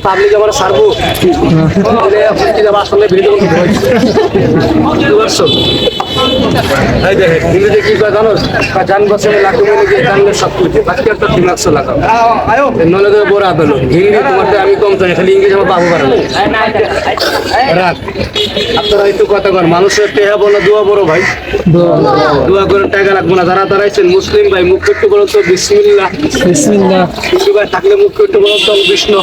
Public আমার সারবো আসলে ইংরেজি কি কয় জানো জান বছরে লাখ গিয়ে জানলে সব কিছু আজকে একটা 3 লাখ লাগাও নলে তো বড় আদলো হিন্দি তোমারটা আমি কম জানি খালি ইংরেজি আমার পাবো পারে রাখ আপনারা একটু কথা কর মানুষের টেহা বলো দোয়া বড় ভাই দোয়া করে টাকা রাখবো না যারা দাঁড়াইছেন মুসলিম ভাই মুখ একটু বলো তো বিসমিল্লাহ বিসমিল্লাহ হিন্দু ভাই থাকলে মুখ একটু বলো তো বিষ্ণু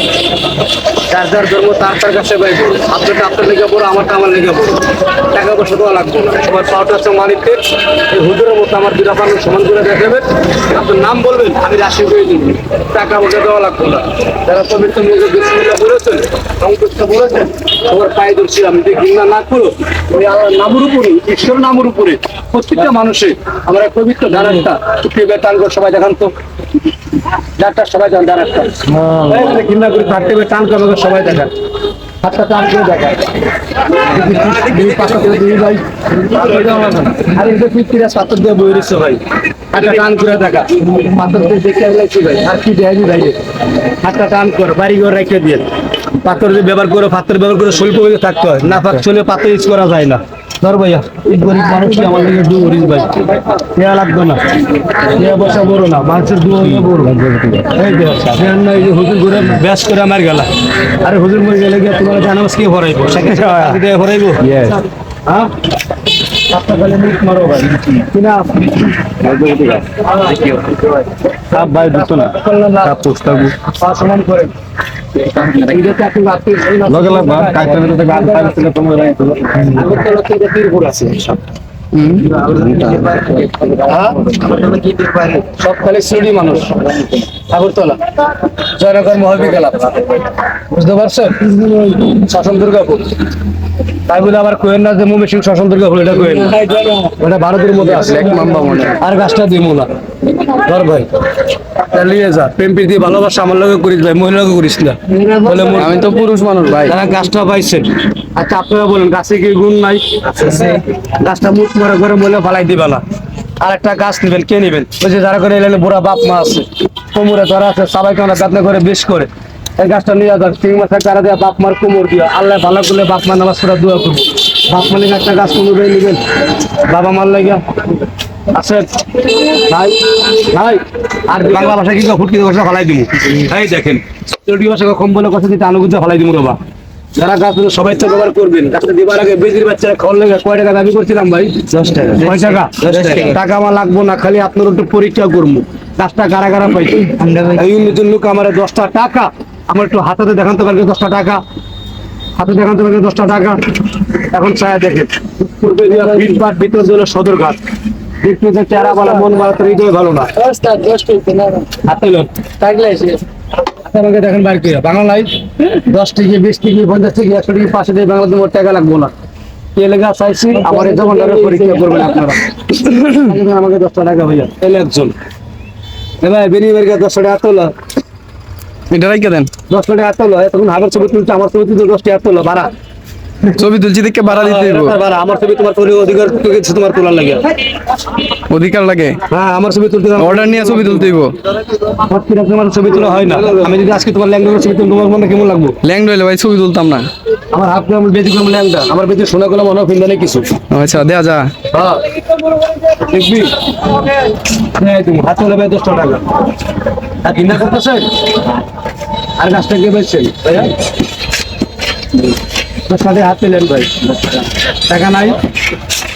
যার যার ধর্ম তার তার কাছে ভাই আপনারটা আপনার লেগে বড় আমারটা আমার লেগে বড় টাকা পয়সা দেওয়া লাগবে না সবার পাওয়াটা হচ্ছে মালিককে এই হুজুরের মতো আমার দুটা পান্ন সমান করে দেখাবেন আপনার নাম বলবেন আমি রাশি করে দিব টাকা পয়সা দেওয়া লাগবে না যারা পবিত্র মুখে বিসমিল্লাহ বলেছেন সংকৃষ্ট বলেছেন সবার পায়ে ধরছি আমি যে ঘৃণা না করো ওই আল্লাহর নামের উপরে ঈশ্বর নামের উপরে প্রত্যেকটা মানুষের আমরা পবিত্র ধারাটা টান করে সবাই দেখান তো যারটা সবাই যান ধারাটা ঘৃণা করে থাকতে হবে টান করে সবাই দেখান হাতটা টান করে দেখায় আর এটা ফিফটিরা পাথর দিয়ে বই রয়েছে ভাই হাতটা টান করে দেখা পাথর দিয়ে দেখে লাগছি ভাই আর কি দেয় ভাই হাতটা টান কর বাড়ি ঘর রেখে দিয়ে পাথর দিয়ে ব্যবহার করে পাথর ব্যবহার করে শৈল্প হয়ে থাকতে হয় না পাক চলে পাথর ইউজ করা যায় না ধর ভাইয়া এই গরিব মানুষই আমার দিকে দু গরিব ভাই দেয়া লাগতো না দেয়া বসা বড় না মানুষের দু হয়ে বড় এই যে এই যে হুজুর ঘুরে ব্যাস করে আমার গেলা আরে হুজুর মরে গেলে গিয়ে তোমার জানামাজ কে ভরাইবো সেখানে ভরাইবো হ্যাঁ আপনার গেলে মুখ মারো ভাই কিনা সব ভাই দিত না সব পুস্তক সমান করে লগে লাগবা কাইতে তো গান পাইছিল তোমার আগরতলা থেকে তীরপুর আছে সব সব খালি সিডি মানুষ আগরতলা জয়নগর মহাবিদ্যালয় বুঝতে পারছেন শাসন দুর্গাপুর তাই বলে আবার কোয়েন না যে মুমি সিং শাসন দুর্গাপুর এটা কোয়েন ওটা ভারতের মধ্যে আছে এক মাম্বা মনে আর গাছটা দিব না ধর ভাই চালিয়ে যা প্রেম প্রীতি ভালোবাসা আমার লগে করিস ভাই মহিলাকে করিস না বলে আমি তো পুরুষ মানুষ ভাই তারা গাছটা পাইছেন আচ্ছা আপনারা বলেন গাছে কি গুণ নাই গাছটা মুখ মারা করে মহিলা ফালাই দিবা না আর একটা গাছ নেবেন কে নেবেন ওই যে যারা করে এলেন বুড়া বাপ মা আছে কোমরে ধরা আছে সবাই কেমন বেদনা করে বেশ করে এই গাছটা নিয়ে যান 3 মাসের কারা দেওয়া বাপ মার কোমর দিয়া আল্লাহ ভালো করলে বাপ মা নামাজ পড়া দোয়া করবো বাপ মালিক একটা গাছ কোমরে নেবেন বাবা মার লাগিয়া আছে ভাই ভাই আর বাংলা ভাষা কি ফুটকি ভাষা ফলাই দিব এই দেখেন চলতি ভাষা কম বলে কথা দিতে আনুগুজা ফলাই দিব বাবা যারা গাছ সবাই তো ব্যবহার করবেন গাছটা দিবার আগে বেজির বাচ্চারা খাওয়ার লেগে কয় টাকা দাবি করছিলাম ভাই 10 টাকা কয় টাকা 10 টাকা টাকা আমার লাগবো না খালি আপনার একটু পরীক্ষা করবো গাছটা গারা গারা পাইছি এই নতুন লোক আমার 10টা টাকা আমার একটু হাতে দেখাতে পারবে 10টা টাকা হাতে দেখাতে পারবে 10টা টাকা এখন ছায়া দেখেন পূর্বে দিয়া ফিটপাট ভিতর দিল সদর ঘাট দেখতে চেহারা বলা মন বলা তো হৃদয় ভালো না হাতে লোক থাকলে আমাকে দেখেন বাইর করে বাংলা লাইফ 10 টাকা 20 টাকা 50 টাকা 100 টাকা 500 টাকা বাংলাতে মোট টাকা লাগবো না কে লেগা চাইছি আমার এই জমানের পরীক্ষা করবেন আপনারা আমাকে 10 টাকা ভাইয়া এলে একজন ভাই বেরিয়ে 10 টাকা তোলা এটা রাইকে দেন 10 টাকা তোলা তখন হাজার ছবি তুলতে আমার ছবি তুলতে 10 টাকা তোলা ভাড়া ছবি তুলছি দেখে ভাড়া দিতে দিব আমার ছবি তোমার অধিকার তোমার তোলার লাগে অধিকার লাগে হ্যাঁ আমার ছবি তুলতে অর্ডার নিয়ে ছবি তুলতে দিব তোমার ছবি তোলা হয় না আমি যদি আজকে তোমার ল্যাংডা ছবি তুলতে তোমার মনে কেমন লাগবো ল্যাংডা হইলে ভাই ছবি তুলতাম না আমার হাত আমার বেদি করলাম ল্যাংডা আমার বেদি সোনা করলাম মনে ফিল নেই কিছু আচ্ছা দেয়া যা হ্যাঁ দেখবি তুমি হাত লাগবে 10 টাকা আর কিনা করতেছে আর গাছটা কে বেচছেন ভাইয়া 10 টাকা হাত পেলেন ভাই টাকা নাই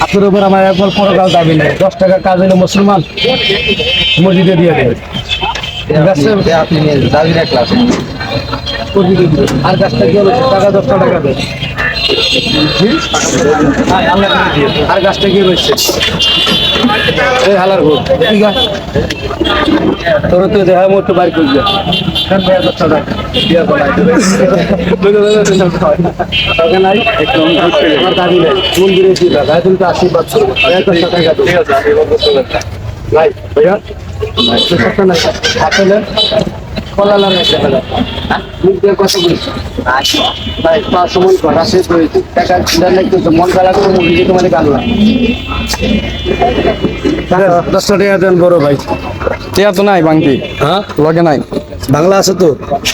আপনার উপর আমার একবার পরকাল দাবি নেই 10 টাকা কাজ হলো মুসলমান মসজিদে দিয়ে দেবে আপনি দাবি রাখলাম আর গাছটা কি হলো টাকা 10 টাকা দেয় আর গাছটা কি রয়েছে এই হালার ভোট ঠিক আছে তোর তো দেখা মতো বাইর করবে আমার দাবি নেই মন্দিরে দিবা গায়ে তো আশীর্বাদ ভাই ভাইয়া আসলে কলা লাগাই মুখ দিয়ে কত বলছি ভাই পাঁচ সময় করা শেষ হয়েছে টাকা মন খারাপ করে মুখ দিয়ে তোমাদের কানলাম 10 টাকা দেন বড় ভাই টিয়া তো নাই বাংতি হ্যাঁ লগে নাই বাংলা আছে তো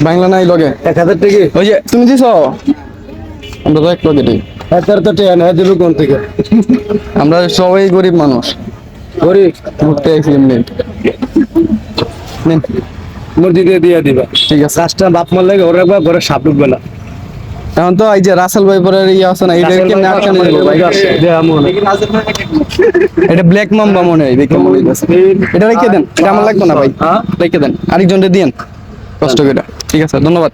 বাংলা নাই লগে 1000 টাকা ওই যে তুমি দিছ আমরা তো এক লগে দিই হাজার তো টাকা না দেবে কোন থেকে আমরা সবাই গরিব মানুষ গরিব ঘুরতে আইছি এমনি নিন, মুরগি দিয়ে দিবা ঠিক আছে কাজটা বাপ মার লাগে ওরা একবার ঘরে সাপ ঢুকবে না এখন তো এই যে রাসেল ভাই পরে ইয়ে আছে না এটা কেমনে আটকানো যাবে ভাই এটা ব্ল্যাক মাম্বা মনে হয় দেখে মনে হইতেছে এটা রেখে দেন এটা আমার লাগবে না ভাই হ্যাঁ? রেখে দেন আরেকজনকে দিয়েন কষ্ট করে ঠিক আছে ধন্যবাদ